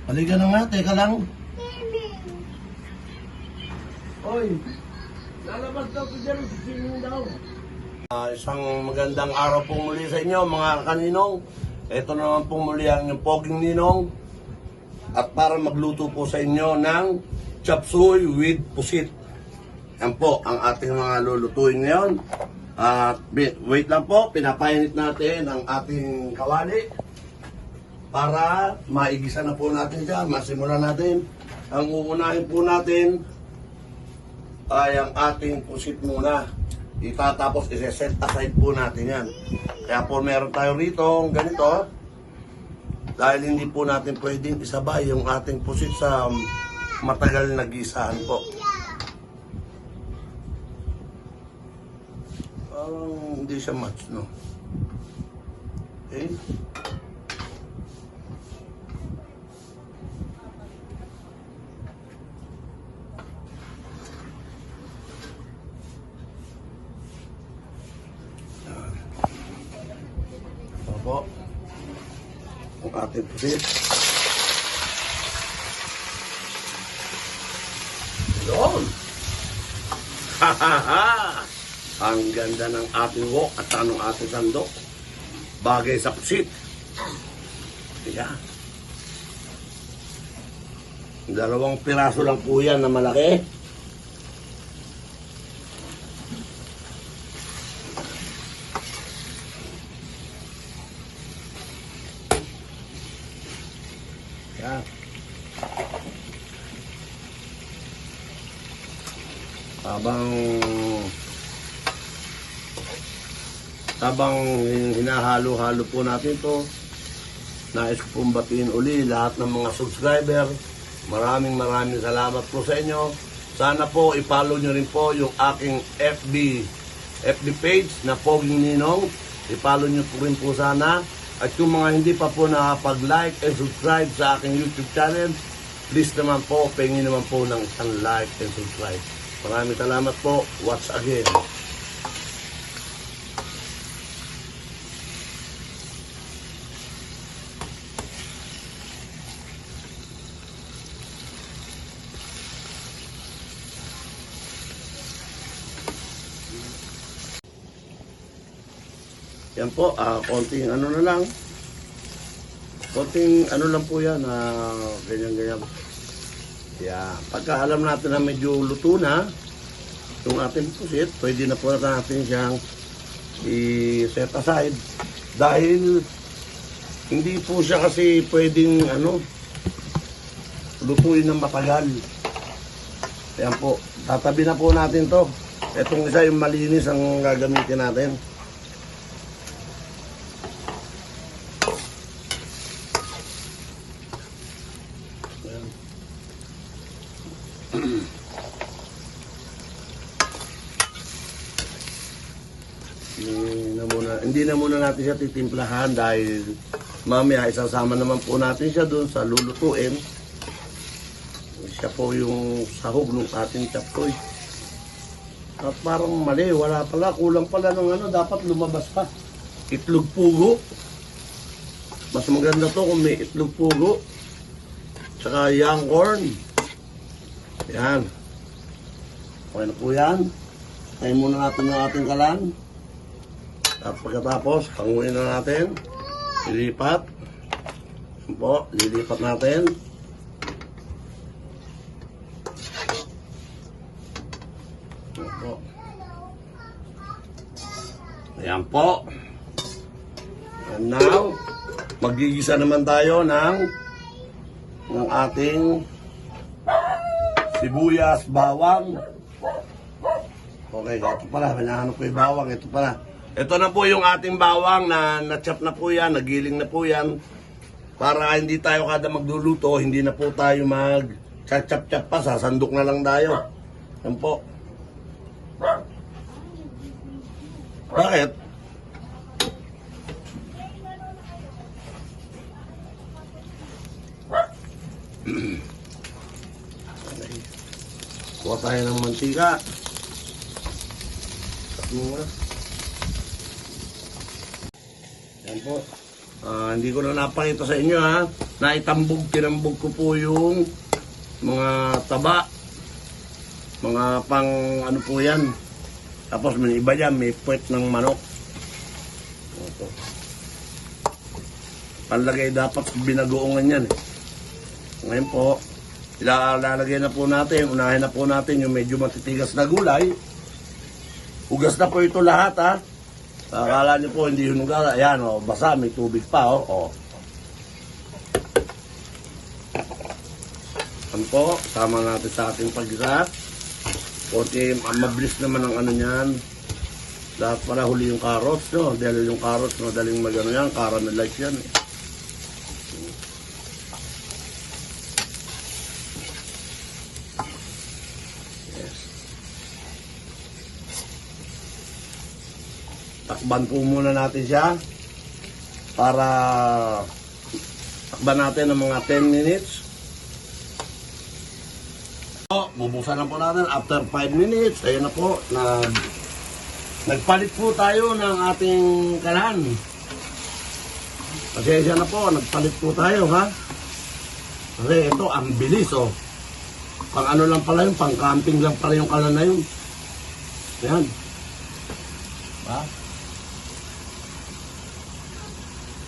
Halika na nga, teka lang. Hoy, lalabas daw ko dyan, sisingin daw. Isang magandang araw po muli sa inyo mga kaninong. Ito naman po muli ang inyong poging ninong. At para magluto po sa inyo ng chop suey with pusit. Yan po ang ating mga lulutuin ngayon. At wait lang po, pinapainit natin ang ating kawali para maigisa na po natin siya. Masimulan natin. Ang uunahin po natin ay ang ating pusit muna. Itatapos isi-set aside po natin yan. Kaya po meron tayo rito ganito. Dahil hindi po natin pwedeng isabay yung ating pusit sa matagal na gisahan po. Parang hindi siya match, no? Okay. Po ang ating pusit. Yun! Ang ganda ng ating wok at anong ating sandok. Bagay sa pusit. Kaya 2 piraso lang po yan na malaki. Yan. Habang hinahalo-halo po natin ito, nais ko pong batiin uli lahat ng mga subscriber. Maraming salamat po sa inyo. Sana po i-follow nyo rin po yung aking FB page na Poging Ninong. I-follow nyo po rin po sana. At yung mga hindi pa po nakapag-like and subscribe sa aking YouTube channel, please naman po, pengin naman po ng isang like and subscribe. Maraming salamat po. Once again. Yan po, konting ano na lang. Konting ano lang po yan, ganyan-ganyan. Yeah. Pagka alam natin na medyo luto na yung ating pusit, pwede na po natin siyang i-set aside. Dahil hindi po siya kasi pwedeng lutuin ng matagal. Yan po, tatabi na po natin to. Itong isa yung malinis ang gagamitin natin. Hindi na muna natin siya titimplahan dahil mamaya isasama naman po natin siya doon sa lulutuin. Siya po yung sahog ng ating chop suey. At parang mali, wala pala, kulang pala ng dapat lumabas pa. Itlog pugo. Mas maganda to kung may itlog pugo. Tsaka young corn. Yan. Okay na po yan. Tayin muna natin ang ating kalan. At pagkatapos, panguin na natin. Lilipat. Yan po, lilipat natin. Yan po. Ayan po. And now, magigisa naman tayo ng ating sibuyas, bawang. Okay, ito pala. Hinahanap ko yung bawang. Ito pala. Ito na po yung ating bawang na na-chop na po yan, nagiling na po yan. Para hindi tayo kada magluluto, hindi na po tayo mag-chop-chop pa, sasandok na lang tayo. Yan po. Bakit? Kuha tayo ng mantika. Yan po. Hindi ko na napakita sa inyo ha. Tinambog ko po yung mga taba. Mga pang ano po yan. Tapos may iba dyan, may puwet ng manok. Ito. Panlagay dapat binagoongan yan. Ngayon po, ilalagay na po natin, unahin na po natin yung medyo matitigas na gulay. Hugas na po ito lahat ha. Akala niyo po hindi hinugas. Ayan o, basa, may tubig pa o. Ano po, sama natin sa ating pag-isa. Kunti, mabilis naman ang ano niyan. Lahat pala huli yung carrots, no? Dahil yung carrots, madaling magano yan, caramelize yan. Yes. Takban po muna natin siya para takban natin ng mga 10 minutes. Bubuksan na po natin after 5 minutes. Ayun na po, nagpalit po tayo ng ating kalan. Pasensya na po, nagpalit po tayo ha. Kasi ito, ang bilis oh. Pang ano lang pala yun, pang camping lang pala yung kalan na yun. Ayan. Ha?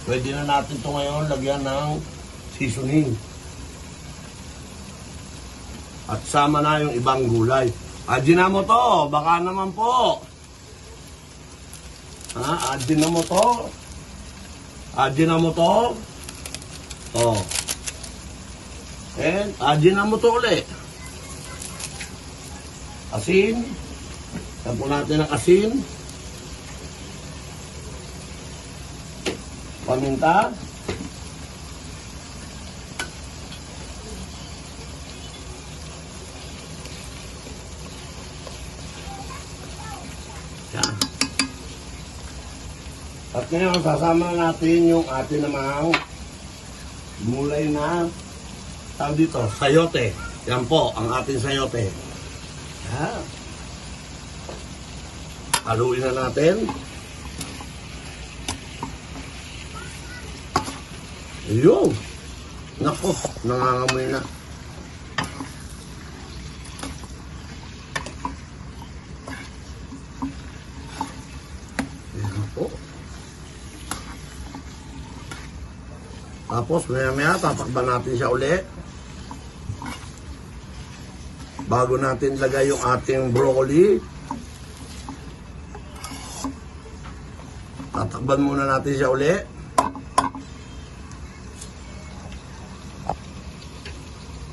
Pwede na natin ito ngayon lagyan ng seasoning. At sama na yung ibang gulay. Adin na mo to, baka naman po. Ha, adin na mo to. Adin na mo to. Oh. And adin na mo to ulit. Asin. Tapos natin ang asin. Paminta. Yan. At ngayon, sasama natin yung atin namang gulay na tawag dito, sayote. Yan po, ang ating sayote. Yan. Haluin na natin. Ayun. Nako, nangangamoy na. Tapos maya tatakban natin siya ulit bago natin lagay yung ating broccoli. Tatakban muna natin siya ulit.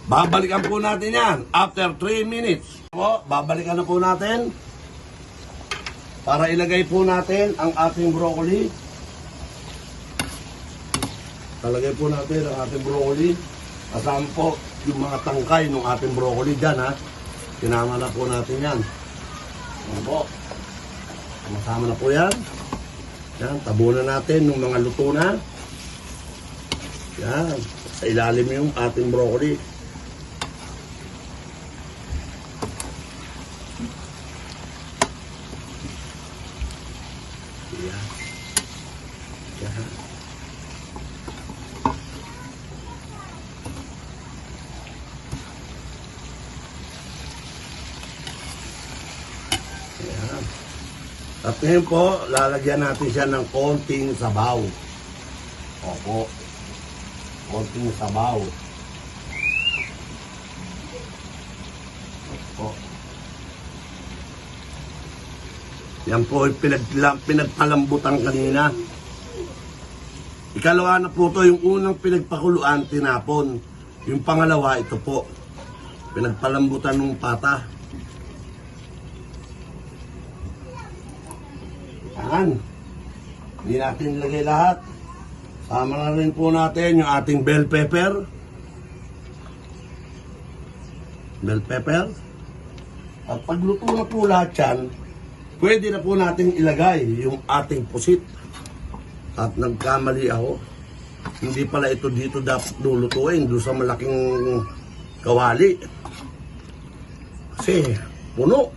Babalikan po natin yan after 3 minutes. Babalikan na po natin para ilagay po natin ang ating broccoli. Talagay po natin ang ating broccoli. Kasama po yung mga tangkay ng ating broccoli dyan ha. Sinama na po natin yan. Yan po. Masama na po yan. Yan, tabunan natin yung mga luto na. Yan. Sa ilalim yung ating broccoli. Yan. Yan. Yan. At ngayon po, lalagyan natin siya ng konting sabaw. Opo. Konting sabaw. Opo. Yan po, pinagpalambutan kanina. Ikalawa na po to, yung unang pinagpakuluan, tinapon. Yung pangalawa, ito po. Pinagpalambutan ng pata. Yan. Hindi natin ilagay lahat. Sama na rin po natin yung ating bell pepper. Bell pepper. At pagluto na po lahat yan, pwede na po natin ilagay yung ating pusit. At nagkamali ako. Hindi pala ito dito dapat lulutuin, doon sa malaking kawali. Kasi puno.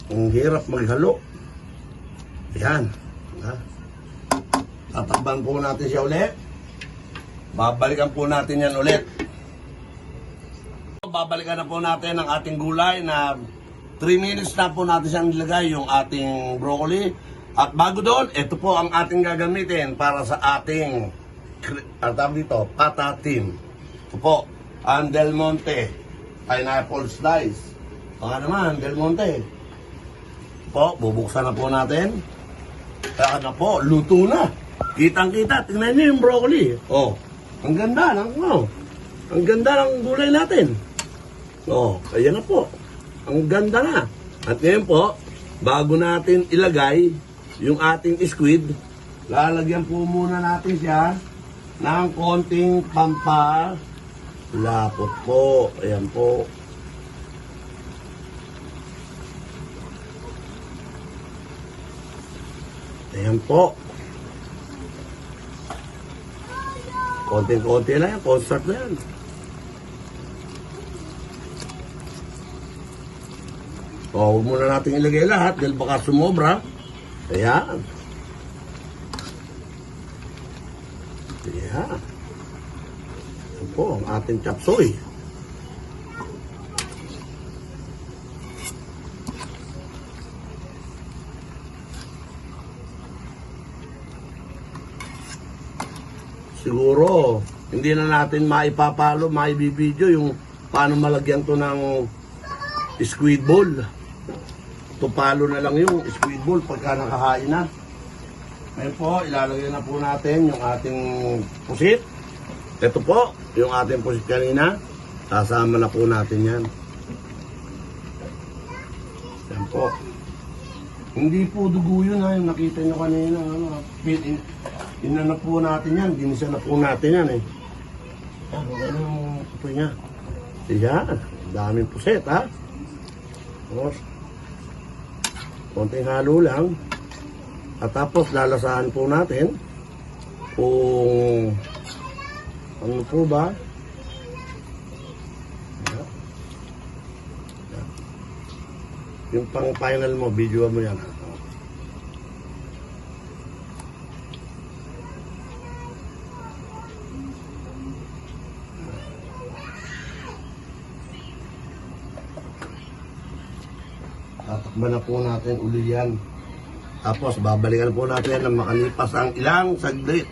Ang hirap maghalo. Yan. Ha? Tatakban po natin siya ulit. Babalikan po natin yan ulit. Babalikan na po natin ang ating gulay na 3 minutes na po natin siyang nilagay yung ating broccoli. At bago doon, ito po ang ating gagamitin para sa ating patatim. Ito po, ang Del Monte pineapple slice. Baka naman, Del Monte. Po, bubuksan na po natin. Kaya na po, luto na. Kitang-kita, tingnan niyo yung broccoli. Oh, ang ganda ang ganda ng gulay natin. Oh, ayan na po. Ang ganda na. At ngayon po, bago natin ilagay yung ating squid, lalagyan po muna natin siya ng konting pampalapot po. Ayan po. Ayan po. Konting-konti lang yan. Constant na yan. O, huwag muna natin ilagay lahat dahil baka sumobra. Ayan. Ayan. Ayan po ang ating chop suey. Siguro, hindi na natin maipapalo, maibibidyo yung paano malagyan to ng squid ball. Tupalo na lang yung squid ball pagka nakakain na. Ngayon po, ilalagay na po natin yung ating pusit. Ito po, yung ating pusit kanina. Sasama na po natin yan. Yan po. Hindi po dugo yun ha, yung nakita nyo kanina. Inanap po natin yan, ginisa na po natin yan eh. Yan, ano yung ito niya. Yan, daming pusit ha. Tapos, konting halo lang. At tapos, lalasahan po natin kung ano po ba. Yung pang final mo, video mo yan. Tatakban na po natin uli yan. Tapos babalikan po natin na makalipas ang ilang saglit.